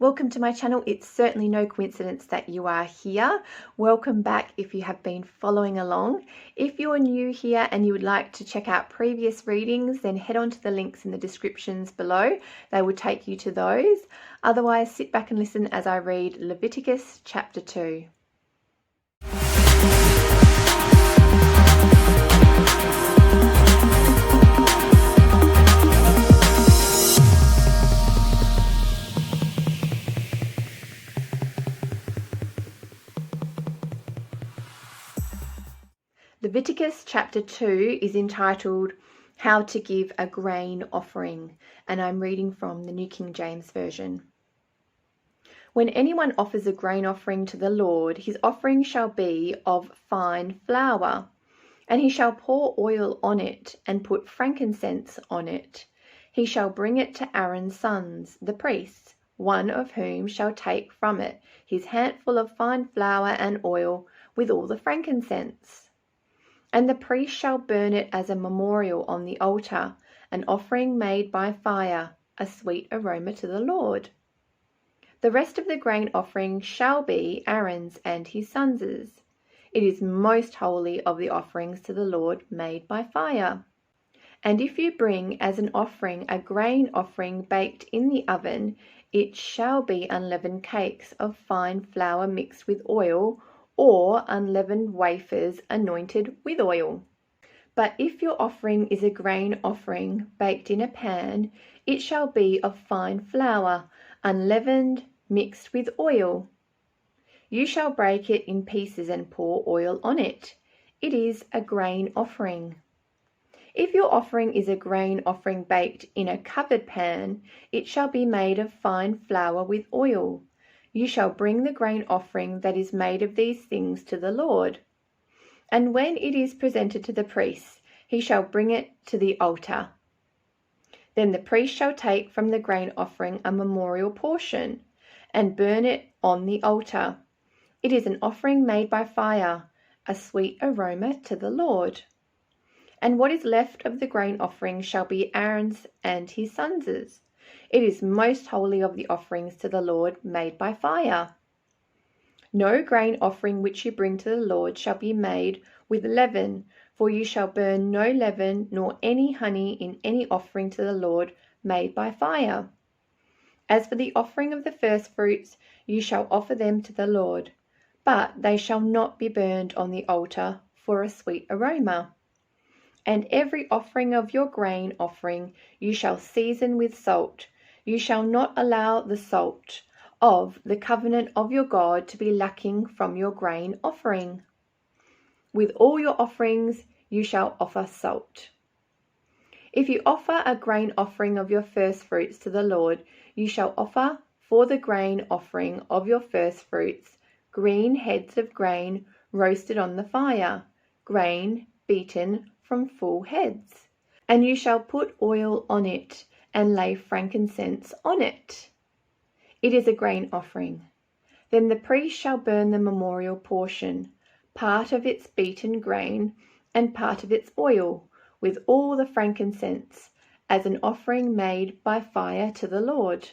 Welcome to my channel. It's certainly no coincidence that you are here. Welcome back if you have been following along. If you're new here and you would like to check out previous readings, then head on to the links in the descriptions below. They will take you to those. Otherwise, sit back and listen as I read Leviticus chapter 2. Leviticus chapter 2 is entitled How to Give a Grain Offering, and I'm reading from the New King James Version. When anyone offers a grain offering to the Lord, his offering shall be of fine flour, and he shall pour oil on it and put frankincense on it. He shall bring it to Aaron's sons, the priests, one of whom shall take from it his handful of fine flour and oil with all the frankincense. And the priest shall burn it as a memorial on the altar, an offering made by fire, a sweet aroma to the Lord. The rest of the grain offering shall be Aaron's and his sons'. It is most holy of the offerings to the Lord made by fire. And if you bring as an offering a grain offering baked in the oven, it shall be unleavened cakes of fine flour mixed with oil, or unleavened wafers anointed with oil. But if your offering is a grain offering baked in a pan, it shall be of fine flour, unleavened, mixed with oil. You shall break it in pieces and pour oil on it. It is a grain offering. If your offering is a grain offering baked in a covered pan, it shall be made of fine flour with oil. You shall bring the grain offering that is made of these things to the Lord. And when it is presented to the priest, he shall bring it to the altar. Then the priest shall take from the grain offering a memorial portion, and burn it on the altar. It is an offering made by fire, a sweet aroma to the Lord. And what is left of the grain offering shall be Aaron's and his sons'. It is most holy of the offerings to the Lord made by fire. No grain offering which you bring to the Lord shall be made with leaven, for you shall burn no leaven nor any honey in any offering to the Lord made by fire. As for the offering of the firstfruits, you shall offer them to the Lord, but they shall not be burned on the altar for a sweet aroma. And every offering of your grain offering you shall season with salt. You shall not allow the salt of the covenant of your God to be lacking from your grain offering. With all your offerings you shall offer salt. If you offer a grain offering of your firstfruits to the Lord, you shall offer for the grain offering of your firstfruits green heads of grain roasted on the fire, grain beaten from full heads. And you shall put oil on it and lay frankincense on it. It is a grain offering. Then the priest shall burn the memorial portion, part of its beaten grain and part of its oil, with all the frankincense, as an offering made by fire to the Lord.